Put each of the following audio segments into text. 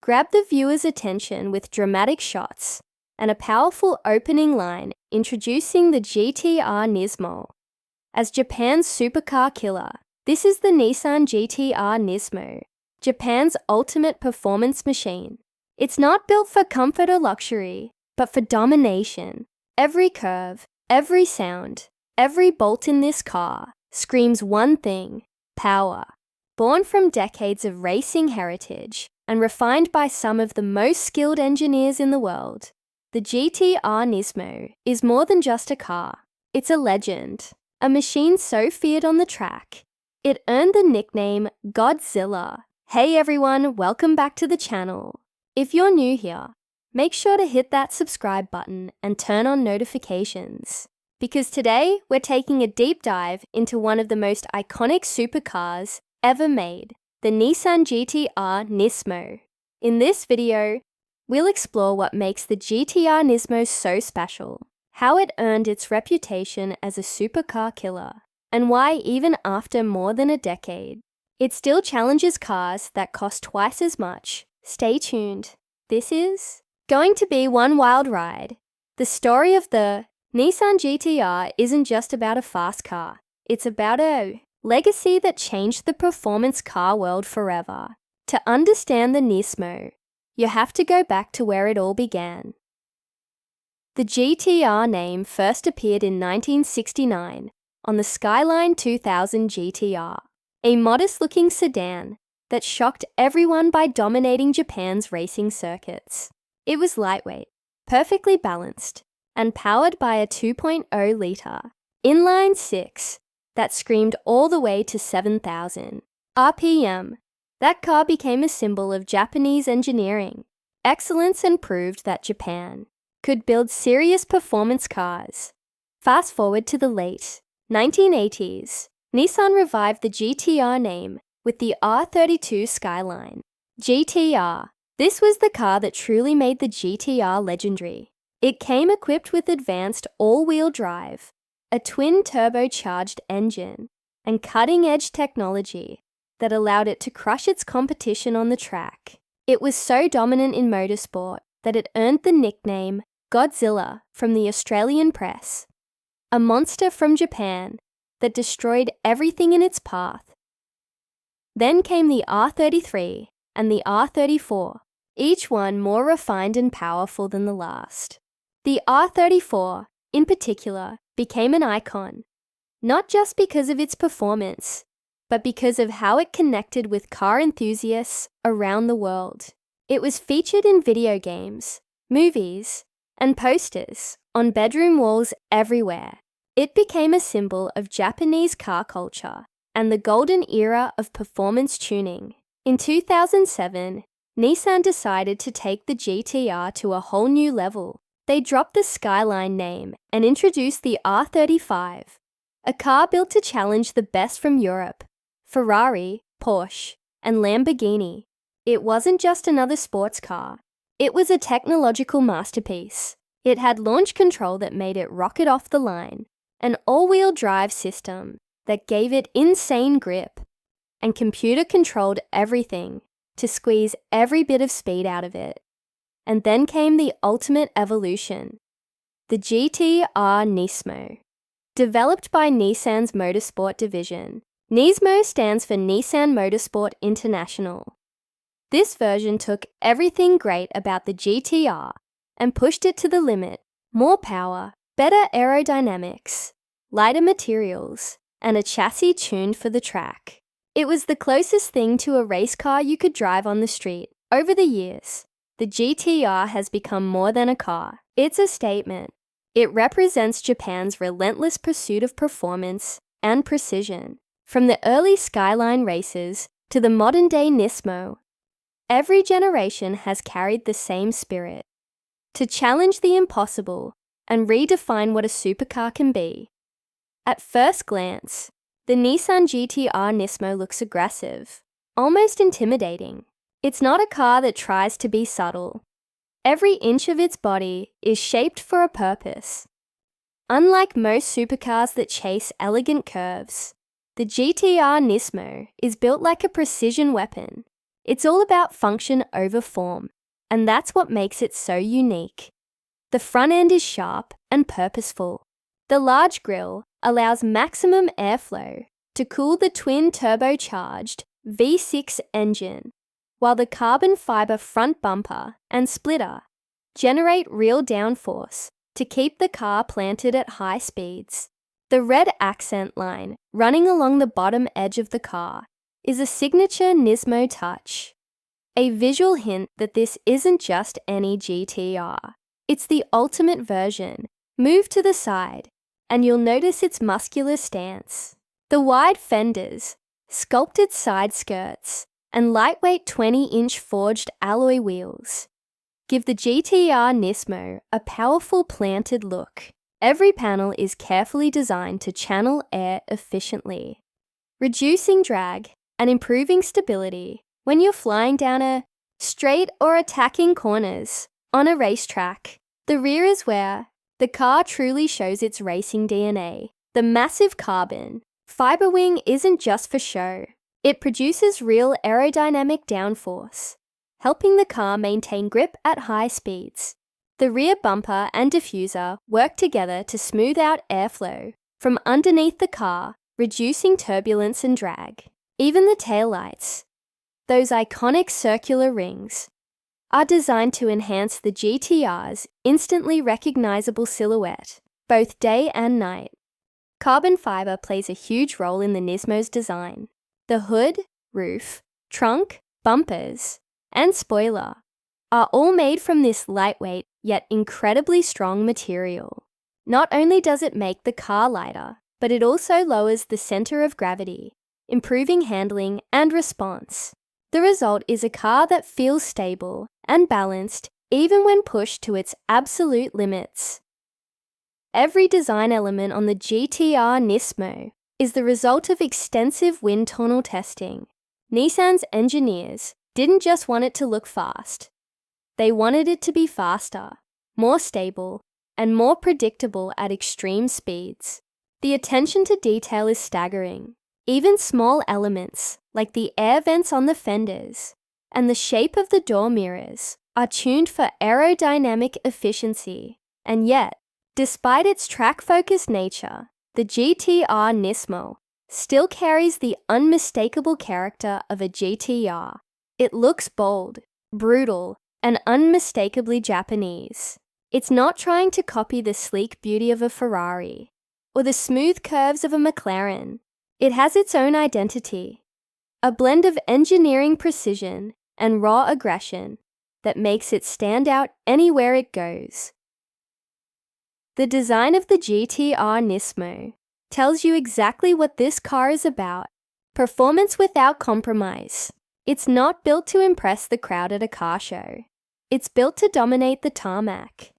grab the viewer's attention with dramatic shots and a powerful opening line introducing the GT-R Nismo. As Japan's supercar killer, this is the Nissan GT-R Nismo, Japan's ultimate performance machine. It's not built for comfort or luxury, but for domination. Every curve, every sound, every bolt in this car screams one thing: power. Born from decades of racing heritage and refined by some of the most skilled engineers in the world, the GT-R Nismo is more than just a car. It's a legend, a machine so feared on the track, it earned the nickname Godzilla. Hey everyone, welcome back to the channel. If you're new here, make sure to hit that subscribe button and turn on notifications, because today we're taking a deep dive into one of the most iconic supercars ever made, the Nissan GT-R Nismo. In this video, we'll explore what makes the GT-R Nismo so special, how it earned its reputation as a supercar killer, and why even after more than a decade, it still challenges cars that cost twice as much. Stay tuned. This is going to be one wild ride. The story of the Nissan GT-R isn't just about a fast car. It's about a legacy that changed the performance car world forever. To understand the Nismo, you have to go back to where it all began. The GT-R name first appeared in 1969 on the Skyline 2000 GT-R, a modest-looking sedan that shocked everyone by dominating Japan's racing circuits. It was lightweight, perfectly balanced, and powered by a 2.0-litre inline-six that screamed all the way to 7,000 RPM. That car became a symbol of Japanese engineering excellence and proved that Japan could build serious performance cars. Fast forward to the late 1980s, Nissan revived the GT-R name with the R32 Skyline GT-R. This was the car that truly made the GT-R legendary. It came equipped with advanced all-wheel drive, a twin-turbocharged engine, and cutting-edge technology that allowed it to crush its competition on the track. It was so dominant in motorsport that it earned the nickname Godzilla from the Australian press, a monster from Japan that destroyed everything in its path. Then came the R33 and the R34, each one more refined and powerful than the last. The R34, in particular, became an icon, not just because of its performance, but because of how it connected with car enthusiasts around the world. It was featured in video games, movies, and posters on bedroom walls everywhere. It became a symbol of Japanese car culture and the golden era of performance tuning. In 2007, Nissan decided to take the GT-R to a whole new level. They dropped the Skyline name and introduced the R35, a car built to challenge the best from Europe: Ferrari, Porsche, and Lamborghini. It wasn't just another sports car. It was a technological masterpiece. It had launch control that made it rocket off the line, an all-wheel drive system that gave it insane grip, and computer-controlled everything to squeeze every bit of speed out of it. And then came the ultimate evolution, the GT-R Nismo. Developed by Nissan's motorsport division, Nismo stands for Nissan Motorsport International. This version took everything great about the GT-R and pushed it to the limit: more power, better aerodynamics, lighter materials, and a chassis tuned for the track. It was the closest thing to a race car you could drive on the street. Over the years, the GT-R has become more than a car. It's a statement. It represents Japan's relentless pursuit of performance and precision. From the early Skyline races to the modern-day Nismo, every generation has carried the same spirit: to challenge the impossible and redefine what a supercar can be. At first glance, the Nissan GT-R Nismo looks aggressive, almost intimidating. It's not a car that tries to be subtle. Every inch of its body is shaped for a purpose. Unlike most supercars that chase elegant curves, the GT-R Nismo is built like a precision weapon. It's all about function over form, and that's what makes it so unique. The front end is sharp and purposeful. The large grille allows maximum airflow to cool the twin-turbocharged V6 engine, while the carbon fiber front bumper and splitter generate real downforce to keep the car planted at high speeds. The red accent line running along the bottom edge of the car is a signature Nismo touch, a visual hint that this isn't just any GT-R. It's the ultimate version. Move to the side, and you'll notice its muscular stance. The wide fenders, sculpted side skirts, and lightweight 20-inch forged alloy wheels give the GT-R Nismo a powerful planted look. Every panel is carefully designed to channel air efficiently, reducing drag and improving stability when you're flying down a straight or attacking corners on a racetrack. The rear is where the car truly shows its racing DNA. The massive carbon fiber wing isn't just for show. It produces real aerodynamic downforce, helping the car maintain grip at high speeds. The rear bumper and diffuser work together to smooth out airflow from underneath the car, reducing turbulence and drag. Even the taillights, those iconic circular rings, are designed to enhance the GT-R's instantly recognizable silhouette, both day and night. Carbon fiber plays a huge role in the Nismo's design. The hood, roof, trunk, bumpers, and spoiler are all made from this lightweight yet incredibly strong material. Not only does it make the car lighter, but it also lowers the center of gravity, improving handling and response. The result is a car that feels stable and balanced even when pushed to its absolute limits. Every design element on the GT-R Nismo is the result of extensive wind tunnel testing. Nissan's engineers didn't just want it to look fast. They wanted it to be faster, more stable, and more predictable at extreme speeds. The attention to detail is staggering. Even small elements, like the air vents on the fenders and the shape of the door mirrors, are tuned for aerodynamic efficiency. And yet, despite its track-focused nature, the GT-R Nismo still carries the unmistakable character of a GT-R. It looks bold, brutal, and unmistakably Japanese. It's not trying to copy the sleek beauty of a Ferrari or the smooth curves of a McLaren. It has its own identity, a blend of engineering precision and raw aggression that makes it stand out anywhere it goes. The design of the GT-R Nismo tells you exactly what this car is about: performance without compromise. It's not built to impress the crowd at a car show. It's built to dominate the tarmac.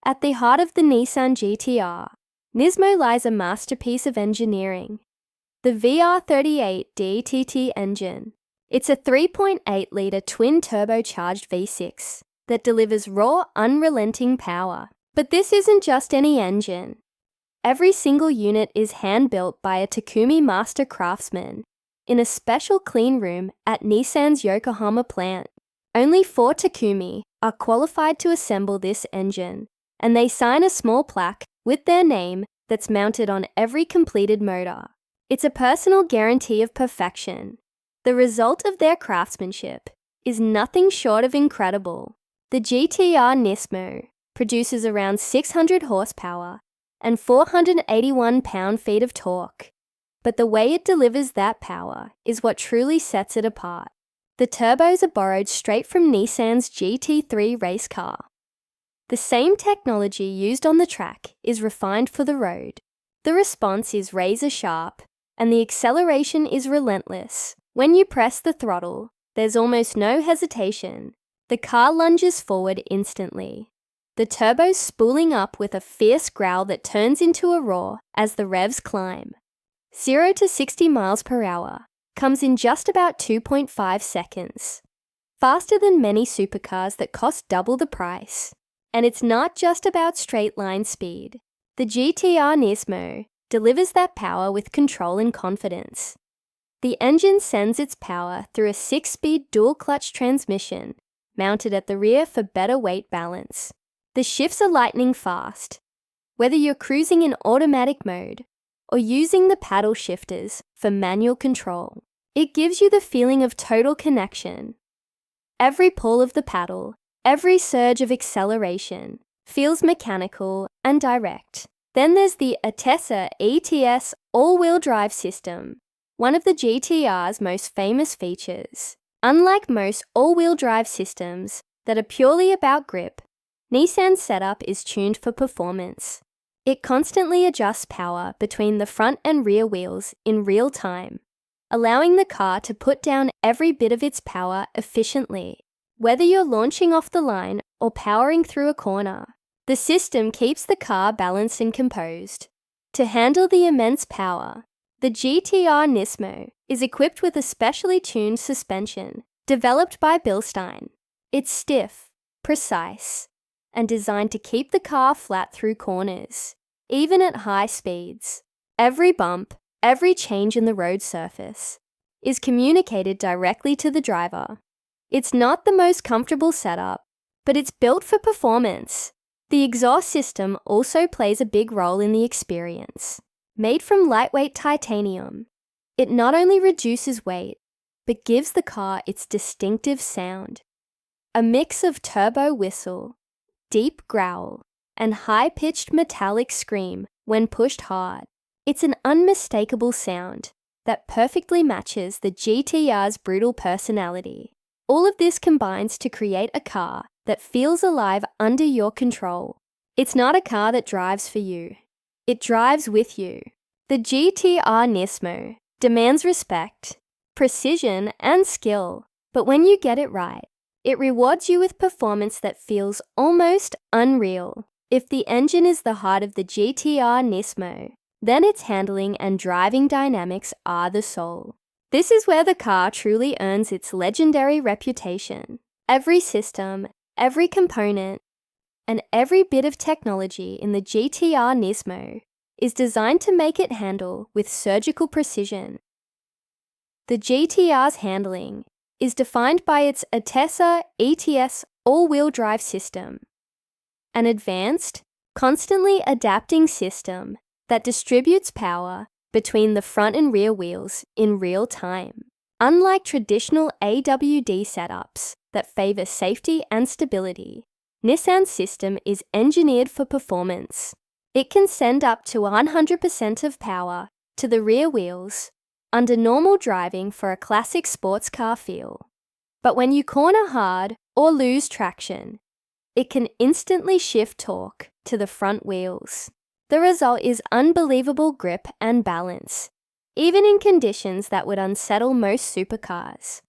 At the heart of the Nissan GT-R, Nismo lies a masterpiece of engineering: the VR38 DTT engine. It's a 3.8-litre twin-turbocharged V6 that delivers raw, unrelenting power. But this isn't just any engine. Every single unit is hand-built by a Takumi master craftsman in a special clean room at Nissan's Yokohama plant. Only 4 Takumi are qualified to assemble this engine, and they sign a small plaque with their name that's mounted on every completed motor. It's a personal guarantee of perfection. The result of their craftsmanship is nothing short of incredible. The GT-R Nismo produces around 600 horsepower and 481 pound-feet of torque. But the way it delivers that power is what truly sets it apart. The turbos are borrowed straight from Nissan's GT3 race car. The same technology used on the track is refined for the road. The response is razor-sharp, and the acceleration is relentless. When you press the throttle, there's almost no hesitation. The car lunges forward instantly, the turbos spooling up with a fierce growl that turns into a roar as the revs climb. 0 to 60 miles per hour comes in just about 2.5 seconds, faster than many supercars that cost double the price. And it's not just about straight-line speed. The GT-R Nismo delivers that power with control and confidence. The engine sends its power through a 6-speed dual-clutch transmission mounted at the rear for better weight balance. The shifts are lightning fast. Whether you're cruising in automatic mode or using the paddle shifters for manual control, it gives you the feeling of total connection. Every pull of the paddle, every surge of acceleration feels mechanical and direct. Then there's the AWD ETS all-wheel drive system, one of the GT-R's most famous features. Unlike most all-wheel drive systems that are purely about grip, Nissan's setup is tuned for performance. It constantly adjusts power between the front and rear wheels in real time, allowing the car to put down every bit of its power efficiently. Whether you're launching off the line or powering through a corner, the system keeps the car balanced and composed. To handle the immense power, the GT-R Nismo is equipped with a specially tuned suspension developed by Bilstein. It's stiff, precise, and designed to keep the car flat through corners, even at high speeds. Every bump, every change in the road surface is communicated directly to the driver. It's not the most comfortable setup, but it's built for performance. The exhaust system also plays a big role in the experience. Made from lightweight titanium, it not only reduces weight, but gives the car its distinctive sound. A mix of turbo whistle, deep growl, and high-pitched metallic scream when pushed hard. It's an unmistakable sound that perfectly matches the GT-R's brutal personality. All of this combines to create a car that feels alive under your control. It's not a car that drives for you. It drives with you. The GT-R Nismo demands respect, precision, and skill, but when you get it right, it rewards you with performance that feels almost unreal. If the engine is the heart of the GT-R Nismo, then its handling and driving dynamics are the soul. This is where the car truly earns its legendary reputation. Every system, every component, and every bit of technology in the GT-R Nismo is designed to make it handle with surgical precision. The GT-R's handling is defined by its AWD ETS all-wheel drive system, an advanced, constantly adapting system that distributes power between the front and rear wheels in real time. Unlike traditional AWD setups that favor safety and stability, Nissan's system is engineered for performance. It can send up to 100% of power to the rear wheels under normal driving for a classic sports car feel. But when you corner hard or lose traction, it can instantly shift torque to the front wheels. The result is unbelievable grip and balance, even in conditions that would unsettle most supercars.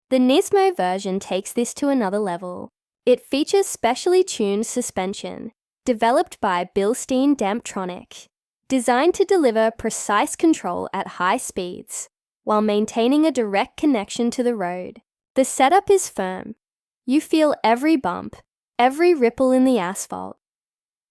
The Nismo version takes this to another level. It features specially tuned suspension developed by Bilstein Damptronic, designed to deliver precise control at high speeds while maintaining a direct connection to the road. The setup is firm. You feel every bump, every ripple in the asphalt.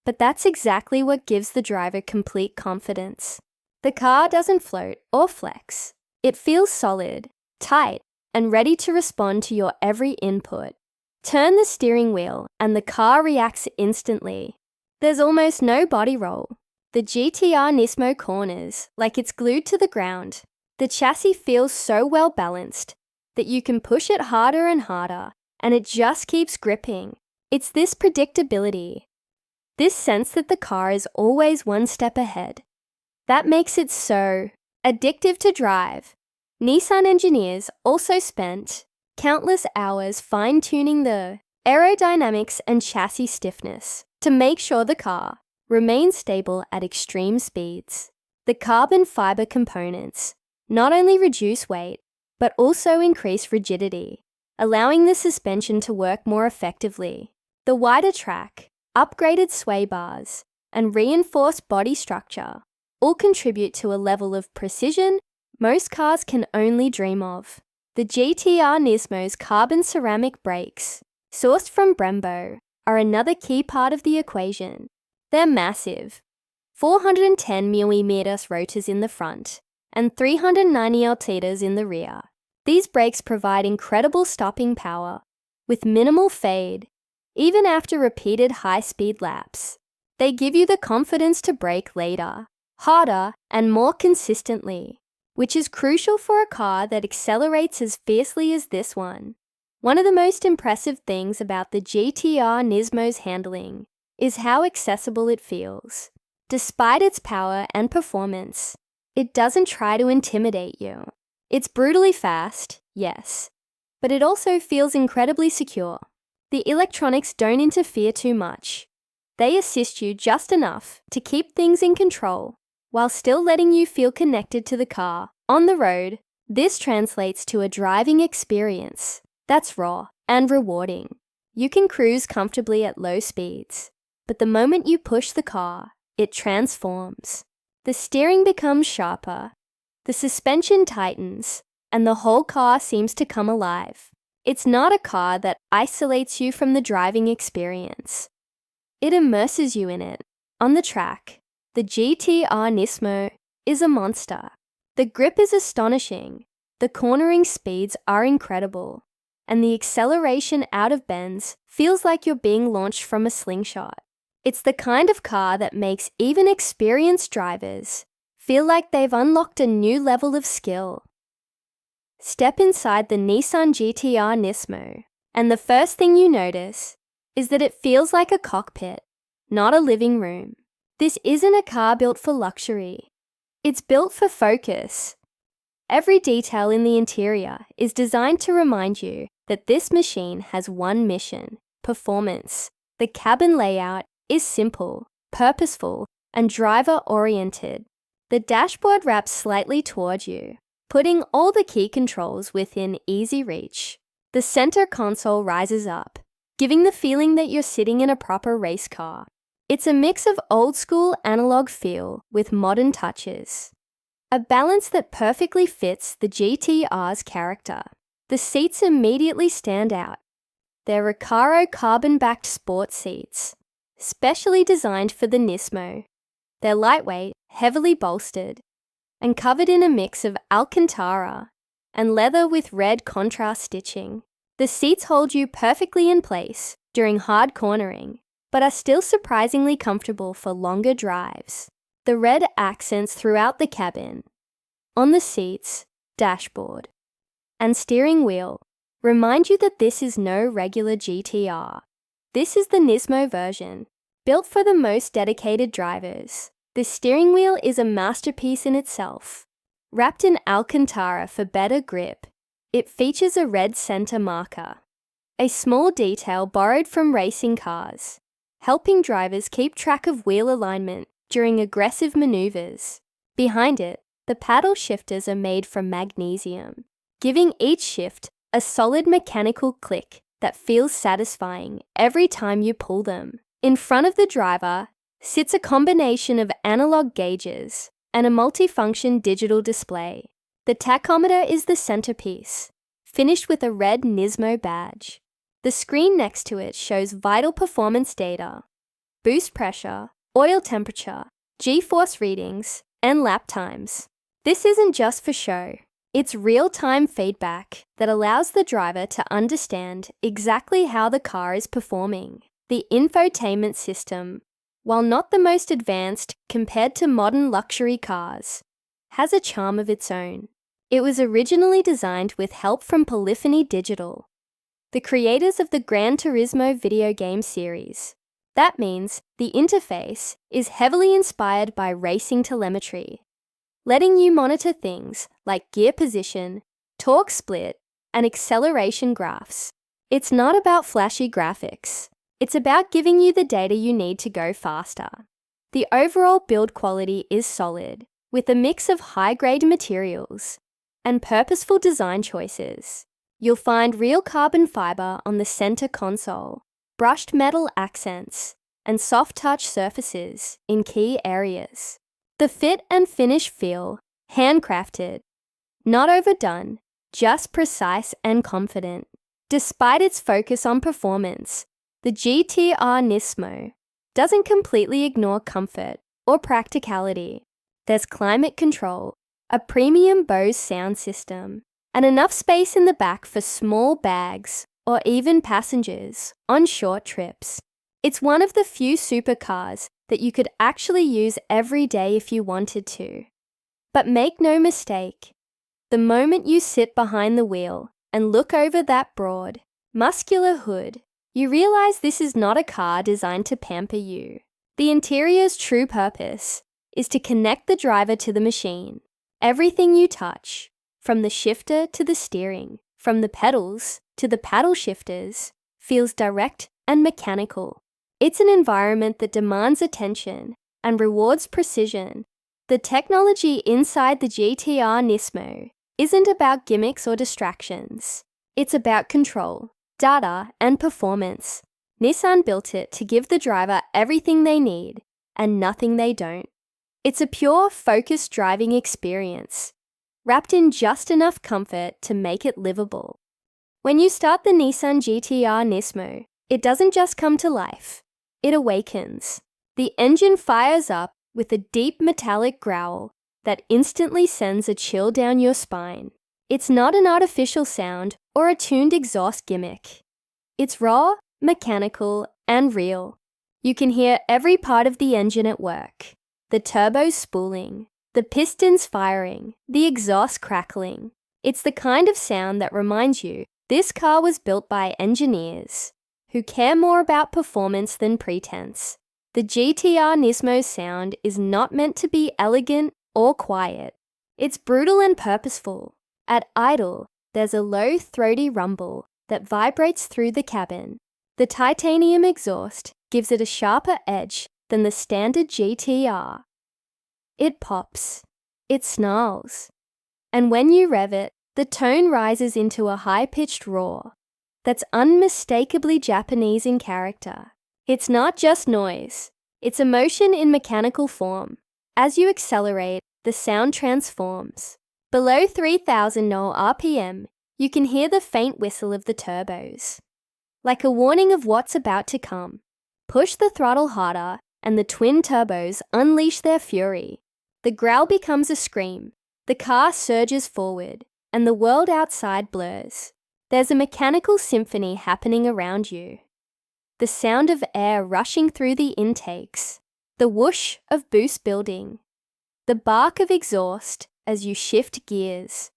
But that's exactly what gives the driver complete confidence. The car doesn't float or flex. It feels solid, tight, and ready to respond to your every input. Turn the steering wheel and the car reacts instantly. There's almost no body roll. The GT-R Nismo corners like it's glued to the ground. The chassis feels so well balanced that you can push it harder and harder, and it just keeps gripping. It's this predictability, this sense that the car is always one step ahead, that makes it so addictive to drive. Nissan engineers also spent countless hours fine-tuning the aerodynamics and chassis stiffness to make sure the car remains stable at extreme speeds. The carbon fiber components not only reduce weight, but also increase rigidity, allowing the suspension to work more effectively. The wider track, upgraded sway bars, and reinforced body structure all contribute to a level of precision most cars can only dream of. The GT-R Nismo's carbon ceramic brakes, sourced from Brembo, are another key part of the equation. They're massive, 410mm rotors in the front, and 390 Lb in the rear. These brakes provide incredible stopping power with minimal fade, even after repeated high-speed laps. They give you the confidence to brake later, harder, and more consistently, which is crucial for a car that accelerates as fiercely as this one. One of the most impressive things about the GT-R Nismo's handling is how accessible it feels. Despite its power and performance, it doesn't try to intimidate you. It's brutally fast, yes, but it also feels incredibly secure. The electronics don't interfere too much. They assist you just enough to keep things in control while still letting you feel connected to the car. On the road, this translates to a driving experience that's raw and rewarding. You can cruise comfortably at low speeds, but the moment you push the car, it transforms. The steering becomes sharper, the suspension tightens, and the whole car seems to come alive. It's not a car that isolates you from the driving experience. It immerses you in it. On the track, the GT-R Nismo is a monster. The grip is astonishing, the cornering speeds are incredible, and the acceleration out of bends feels like you're being launched from a slingshot. It's the kind of car that makes even experienced drivers feel like they've unlocked a new level of skill. Step inside the Nissan GT-R Nismo, and the first thing you notice is that it feels like a cockpit, not a living room. This isn't a car built for luxury. It's built for focus. Every detail in the interior is designed to remind you that this machine has one mission: performance. The cabin layout is simple, purposeful, and driver-oriented. The dashboard wraps slightly toward you, putting all the key controls within easy reach. The center console rises up, giving the feeling that you're sitting in a proper race car. It's a mix of old-school analog feel with modern touches, a balance that perfectly fits the GT-R's character. The seats immediately stand out. They're Recaro carbon-backed sport seats, specially designed for the Nismo. They're lightweight, heavily bolstered, and covered in a mix of Alcantara and leather with red contrast stitching. The seats hold you perfectly in place during hard cornering, but are still surprisingly comfortable for longer drives. The red accents throughout the cabin, on the seats, dashboard, and steering wheel remind you that this is no regular GT-R. This is the Nismo version, built for the most dedicated drivers. The steering wheel is a masterpiece in itself. Wrapped in Alcantara for better grip, it features a red center marker, a small detail borrowed from racing cars, helping drivers keep track of wheel alignment during aggressive maneuvers. Behind it, the paddle shifters are made from magnesium, giving each shift a solid mechanical click that feels satisfying every time you pull them. In front of the driver sits a combination of analog gauges and a multifunction digital display. The tachometer is the centerpiece, finished with a red Nismo badge. The screen next to it shows vital performance data, boost pressure, oil temperature, G-force readings, and lap times. This isn't just for show. It's real-time feedback that allows the driver to understand exactly how the car is performing. The infotainment system, while not the most advanced compared to modern luxury cars, has a charm of its own. It was originally designed with help from Polyphony Digital, the creators of the Gran Turismo video game series. That means the interface is heavily inspired by racing telemetry, letting you monitor things like gear position, torque split, and acceleration graphs. It's not about flashy graphics. It's about giving you the data you need to go faster. The overall build quality is solid, with a mix of high-grade materials and purposeful design choices. You'll find real carbon fiber on the center console, brushed metal accents, and soft touch surfaces in key areas. The fit and finish feel handcrafted, not overdone, just precise and confident. Despite its focus on performance, the GT-R Nismo doesn't completely ignore comfort or practicality. There's climate control, a premium Bose sound system, and enough space in the back for small bags or even passengers on short trips. It's one of the few supercars that you could actually use every day if you wanted to. But make no mistake, the moment you sit behind the wheel and look over that broad, muscular hood, you realize this is not a car designed to pamper you. The interior's true purpose is to connect the driver to the machine. Everything you touch, from the shifter to the steering, from the pedals to the paddle shifters, feels direct and mechanical. It's an environment that demands attention and rewards precision. The technology inside the GT-R Nismo isn't about gimmicks or distractions. It's about control, data, and performance. Nissan built it to give the driver everything they need and nothing they don't. It's a pure, focused driving experience, wrapped in just enough comfort to make it livable. When you start the Nissan GT-R Nismo, it doesn't just come to life, it awakens. The engine fires up with a deep metallic growl that instantly sends a chill down your spine. It's not an artificial sound or a tuned exhaust gimmick. It's raw, mechanical, and real. You can hear every part of the engine at work. The turbos spooling, the pistons firing, the exhaust crackling. It's the kind of sound that reminds you this car was built by engineers who care more about performance than pretense. The GT-R Nismo's sound is not meant to be elegant or quiet. It's brutal and purposeful. At idle, there's a low, throaty rumble that vibrates through the cabin. The titanium exhaust gives it a sharper edge than the standard GT-R. It pops. It snarls. And when you rev it, the tone rises into a high-pitched roar that's unmistakably Japanese in character. It's not just noise. It's emotion in mechanical form. As you accelerate, the sound transforms. Below 3,000 no RPM, you can hear the faint whistle of the turbos, like a warning of what's about to come. Push the throttle harder, and the twin turbos unleash their fury. The growl becomes a scream. The car surges forward, and the world outside blurs. There's a mechanical symphony happening around you. The sound of air rushing through the intakes, the whoosh of boost building, the bark of exhaust as you shift gears.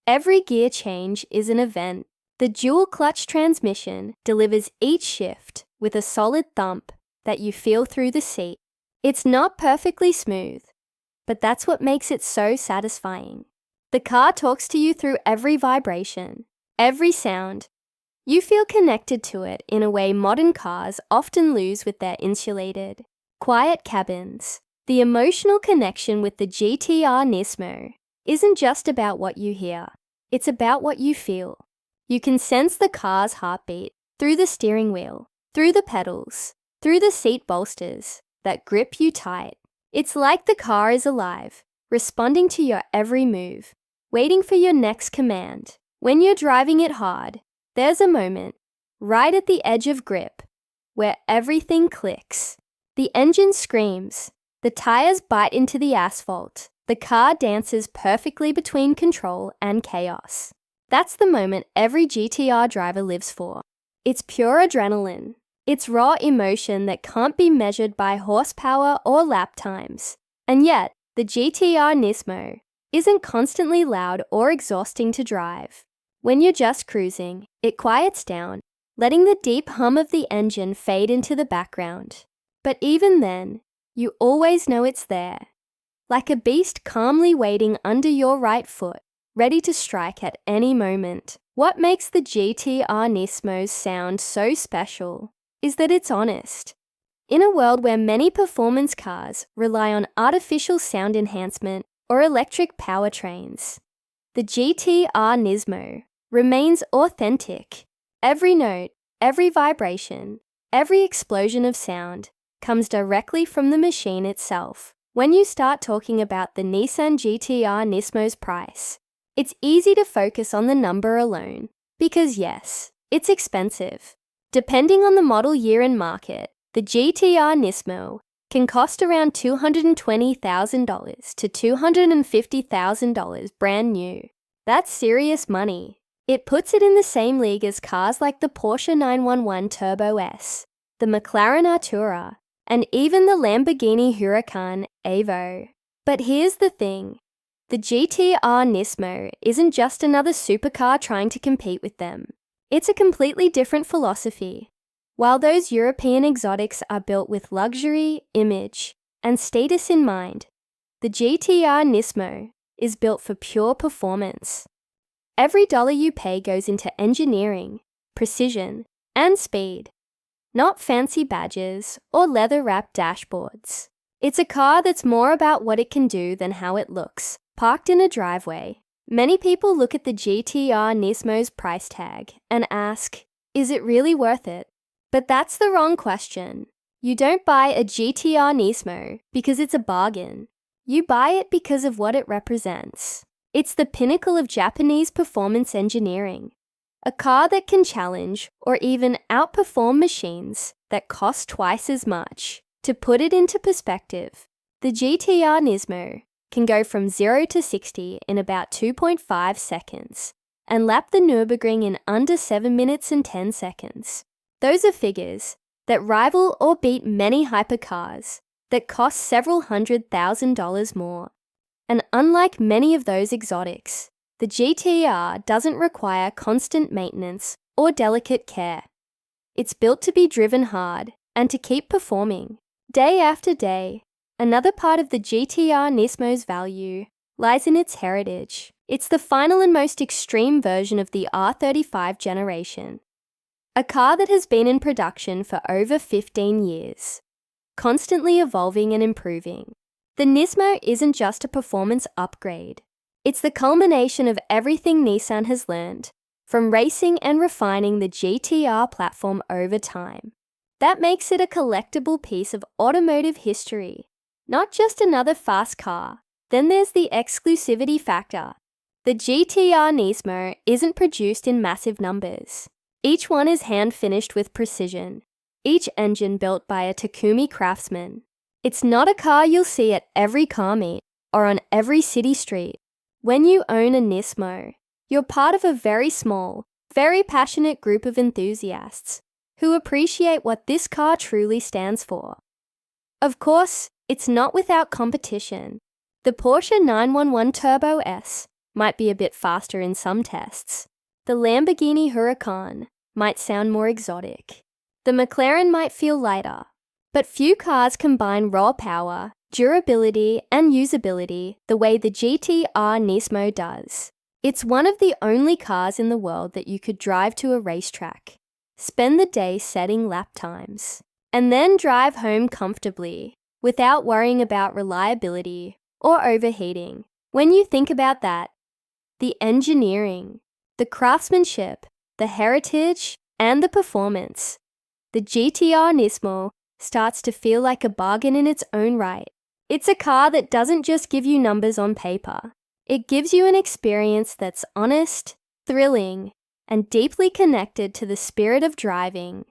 Every gear change is an event. The dual-clutch transmission delivers each shift with a solid thump that you feel through the seat. It's not perfectly smooth, but that's what makes it so satisfying. The car talks to you through every vibration, every sound. You feel connected to it in a way modern cars often lose with their insulated, quiet cabins. The emotional connection with the GT-R Nismo isn't just about what you hear, it's about what you feel. You can sense the car's heartbeat through the steering wheel, through the pedals, through the seat bolsters that grip you tight. It's like the car is alive, responding to your every move, waiting for your next command. When you're driving it hard, there's a moment, right at the edge of grip, where everything clicks. The engine screams, the tires bite into the asphalt, the car dances perfectly between control and chaos. That's the moment every GT-R driver lives for. It's pure adrenaline. It's raw emotion that can't be measured by horsepower or lap times. And yet, the GT-R Nismo isn't constantly loud or exhausting to drive. When you're just cruising, it quiets down, letting the deep hum of the engine fade into the background. But even then, you always know it's there, like a beast calmly waiting under your right foot, ready to strike at any moment. What makes the GT-R Nismo's sound so special is that it's honest. In a world where many performance cars rely on artificial sound enhancement or electric powertrains, the GT-R Nismo remains authentic. Every note, every vibration, every explosion of sound comes directly from the machine itself. When you start talking about the Nissan GT-R Nismo's price, it's easy to focus on the number alone, because yes, it's expensive. Depending on the model year and market, the GT-R Nismo can cost around $220,000 to $250,000 brand new. That's serious money. It puts it in the same league as cars like the Porsche 911 Turbo S, the McLaren Artura, and even the Lamborghini Huracan Evo. But here's the thing. The GT-R Nismo isn't just another supercar trying to compete with them. It's a completely different philosophy. While those European exotics are built with luxury, image, and status in mind, the GT-R Nismo is built for pure performance. Every dollar you pay goes into engineering, precision, and speed, not fancy badges or leather-wrapped dashboards. It's a car that's more about what it can do than how it looks, parked in a driveway. Many people look at the GT-R Nismo's price tag and ask, is it really worth it? But that's the wrong question. You don't buy a GT-R Nismo because it's a bargain. You buy it because of what it represents. It's the pinnacle of Japanese performance engineering. A car that can challenge or even outperform machines that cost twice as much. To put it into perspective, the GT-R Nismo can go from 0 to 60 in about 2.5 seconds and lap the Nürburgring in under 7 minutes and 10 seconds. Those are figures that rival or beat many hypercars that cost several $100,000 more. And unlike many of those exotics, the GT-R doesn't require constant maintenance or delicate care. It's built to be driven hard and to keep performing, day after day. Another part of the GT-R Nismo's value lies in its heritage. It's the final and most extreme version of the R35 generation. A car that has been in production for over 15 years, constantly evolving and improving. The Nismo isn't just a performance upgrade. It's the culmination of everything Nissan has learned, from racing and refining the GT-R platform over time. That makes it a collectible piece of automotive history, not just another fast car. Then there's the exclusivity factor. The GT-R Nismo isn't produced in massive numbers. Each one is hand-finished with precision, each engine built by a Takumi craftsman. It's not a car you'll see at every car meet or on every city street. When you own a Nismo, you're part of a very small, very passionate group of enthusiasts who appreciate what this car truly stands for. Of course, it's not without competition. The Porsche 911 Turbo S might be a bit faster in some tests. The Lamborghini Huracan might sound more exotic. The McLaren might feel lighter. But few cars combine raw power, durability, and usability the way the GT-R Nismo does. It's one of the only cars in the world that you could drive to a racetrack, spend the day setting lap times, and then drive home comfortably without worrying about reliability or overheating. When you think about that, the engineering, the craftsmanship, the heritage, and the performance, the GT-R Nismo starts to feel like a bargain in its own right. It's a car that doesn't just give you numbers on paper. It gives you an experience that's honest, thrilling, and deeply connected to the spirit of driving.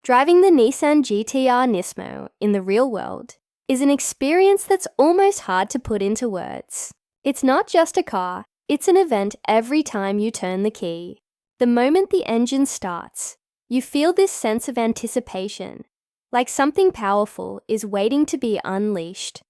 Driving the Nissan GT-R Nismo in the real world is an experience that's almost hard to put into words. It's not just a car, it's an event every time you turn the key. The moment the engine starts, you feel this sense of anticipation, like something powerful is waiting to be unleashed.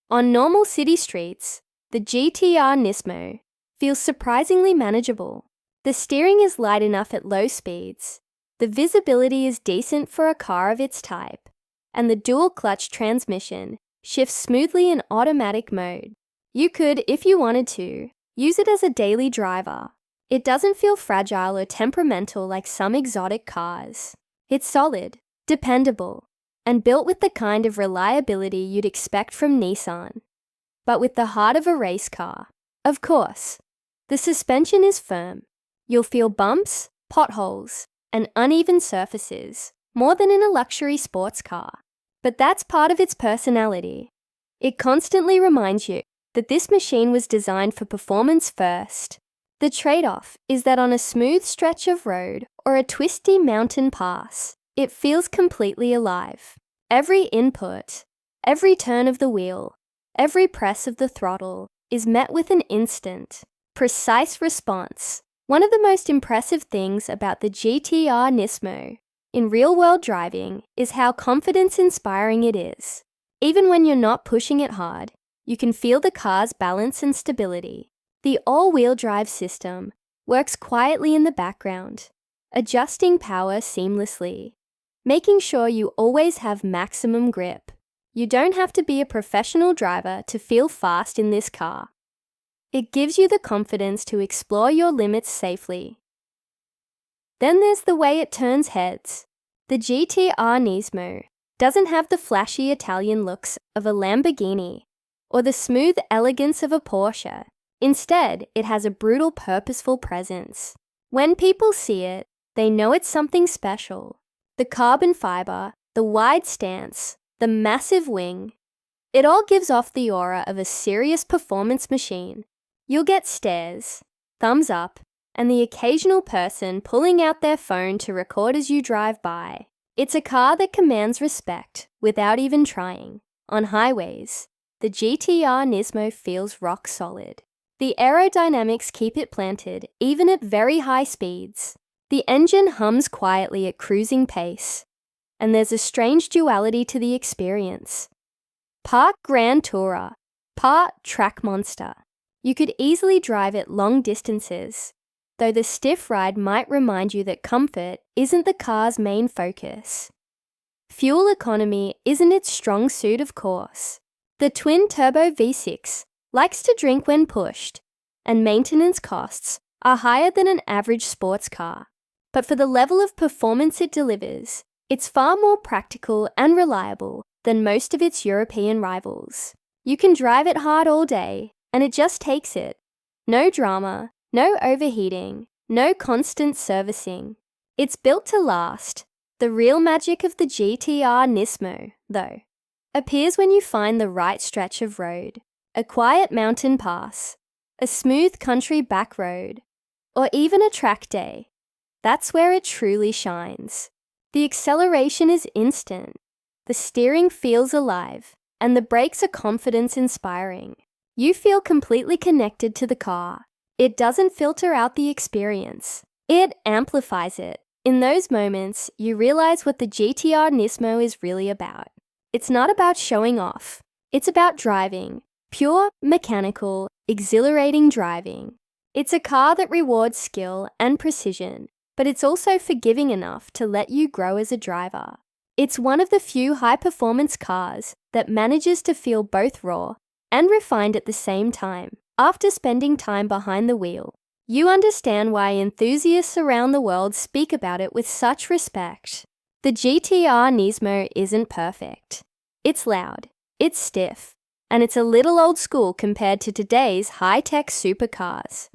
On normal city streets, the GT-R Nismo feels surprisingly manageable. The steering is light enough at low speeds, the visibility is decent for a car of its type, and the dual-clutch transmission shifts smoothly in automatic mode. You could, if you wanted to, use it as a daily driver. It doesn't feel fragile or temperamental like some exotic cars. It's solid, dependable, and built with the kind of reliability you'd expect from Nissan, but with the heart of a race car. Of course, the suspension is firm. You'll feel bumps, potholes, and uneven surfaces more than in a luxury sports car. But that's part of its personality. It constantly reminds you that this machine was designed for performance first. The trade-off is that on a smooth stretch of road or a twisty mountain pass, it feels completely alive. Every input, Every turn of the wheel, every press of the throttle is met with an instant, precise response. One of the most impressive things about the GT-R Nismo in real-world driving is how confidence-inspiring it is. Even when you're not pushing it hard, you can feel the car's balance and stability. The all-wheel drive system works quietly in the background, adjusting power seamlessly, making sure you always have maximum grip. You don't have to be a professional driver to feel fast in this car. It gives you the confidence to explore your limits safely. Then there's the way it turns heads. The GT-R Nismo doesn't have the flashy Italian looks of a Lamborghini or the smooth elegance of a Porsche. Instead, it has a brutal, purposeful presence. When people see it, they know it's something special. The carbon fiber, the wide stance, the massive wing, it all gives off the aura of a serious performance machine. You'll get stares, thumbs up, and the occasional person pulling out their phone to record as you drive by. It's a car that commands respect without even trying. On highways, the GT-R Nismo feels rock solid. The aerodynamics keep it planted even at very high speeds. The engine hums quietly at cruising pace, and there's a strange duality to the experience. Part Grand Tourer, part track monster. You could easily drive it long distances, though the stiff ride might remind you that comfort isn't the car's main focus. Fuel economy isn't its strong suit, of course. The twin-turbo V6 likes to drink when pushed, and maintenance costs are higher than an average sports car. But for the level of performance it delivers, it's far more practical and reliable than most of its European rivals. You can drive it hard all day, and it just takes it. No drama, no overheating, no constant servicing. It's built to last. The real magic of the GT-R Nismo, though, appears when you find the right stretch of road, a quiet mountain pass, a smooth country back road, or even a track day. That's where it truly shines. The acceleration is instant, the steering feels alive, and the brakes are confidence-inspiring. You feel completely connected to the car. It doesn't filter out the experience. It amplifies it. In those moments, you realize what the GT-R Nismo is really about. It's not about showing off. It's about driving. Pure, mechanical, exhilarating driving. It's a car that rewards skill and precision, but it's also forgiving enough to let you grow as a driver. It's one of the few high-performance cars that manages to feel both raw and refined at the same time. After spending time behind the wheel, you understand why enthusiasts around the world speak about it with such respect. The GT-R Nismo isn't perfect. It's loud, it's stiff, and it's a little old school compared to today's high-tech supercars.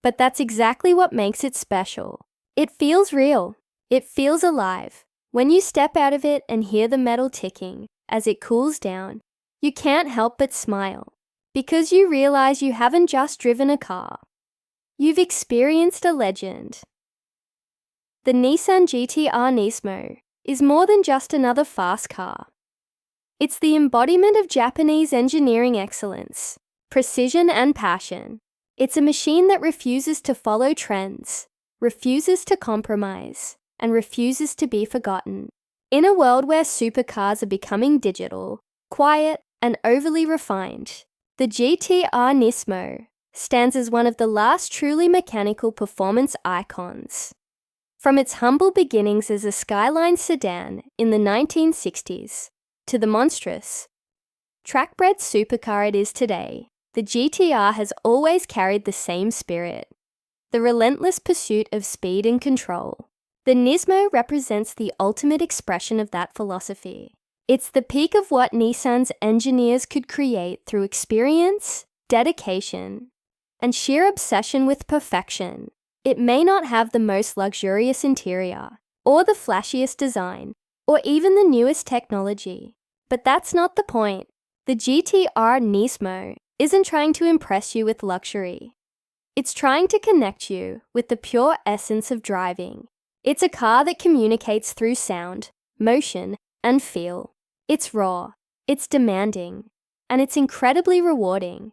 But that's exactly what makes it special. It feels real. It feels alive. When you step out of it and hear the metal ticking as it cools down, you can't help but smile, because you realize you haven't just driven a car. You've experienced a legend. The Nissan GT-R Nismo is more than just another fast car. It's the embodiment of Japanese engineering excellence, precision and passion. It's a machine that refuses to follow trends, refuses to compromise, and refuses to be forgotten. In a world where supercars are becoming digital, quiet, and overly refined, the GT-R Nismo stands as one of the last truly mechanical performance icons. From its humble beginnings as a Skyline sedan in the 1960s to the monstrous, track-bred supercar it is today, the GT-R has always carried the same spirit, the relentless pursuit of speed and control. The Nismo represents the ultimate expression of that philosophy. It's the peak of what Nissan's engineers could create through experience, dedication, and sheer obsession with perfection. It may not have the most luxurious interior, or the flashiest design, or even the newest technology. But that's not the point. The GT-R Nismo isn't trying to impress you with luxury. It's trying to connect you with the pure essence of driving. It's a car that communicates through sound, motion, and feel. It's raw. It's demanding, and it's incredibly rewarding.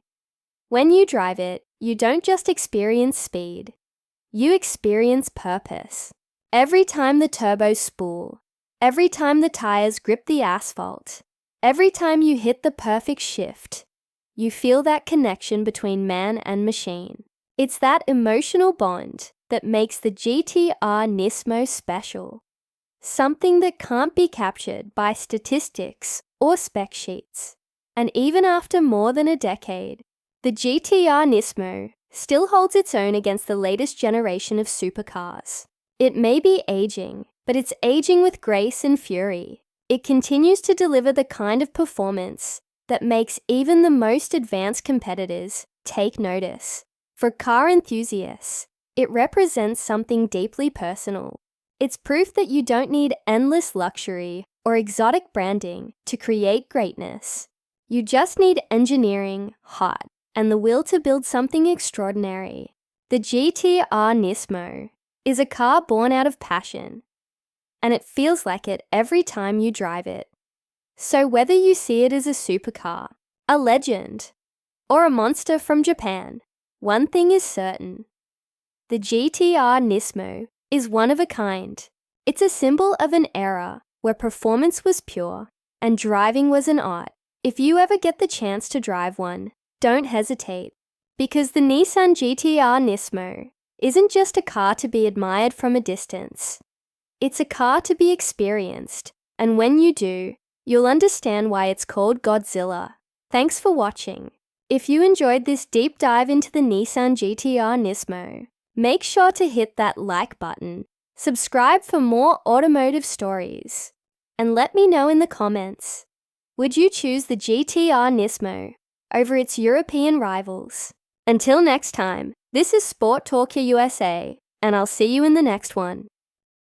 When you drive it, you don't just experience speed. You experience purpose. Every time the turbos spool, every time the tires grip the asphalt, every time you hit the perfect shift, you feel that connection between man and machine. It's that emotional bond that makes the GT-R Nismo special. Something that can't be captured by statistics or spec sheets. And even after more than a decade, the GT-R Nismo still holds its own against the latest generation of supercars. It may be aging, but it's aging with grace and fury. It continues to deliver the kind of performance that makes even the most advanced competitors take notice. For car enthusiasts, it represents something deeply personal. It's proof that you don't need endless luxury or exotic branding to create greatness. You just need engineering, heart, and the will to build something extraordinary. The GT-R Nismo is a car born out of passion, and it feels like it every time you drive it. So whether you see it as a supercar, a legend, or a monster from Japan, one thing is certain. The GT-R Nismo is one of a kind. It's a symbol of an era where performance was pure and driving was an art. If you ever get the chance to drive one, don't hesitate, because the Nissan GT-R Nismo isn't just a car to be admired from a distance. It's a car to be experienced, and when you do, you'll understand why it's called Godzilla. Thanks for watching. If you enjoyed this deep dive into the Nissan GT-R Nismo, make sure to hit that like button, subscribe for more automotive stories, and let me know in the comments, would you choose the GT-R Nismo over its European rivals? Until next time, this is Sport Talk USA, and I'll see you in the next one.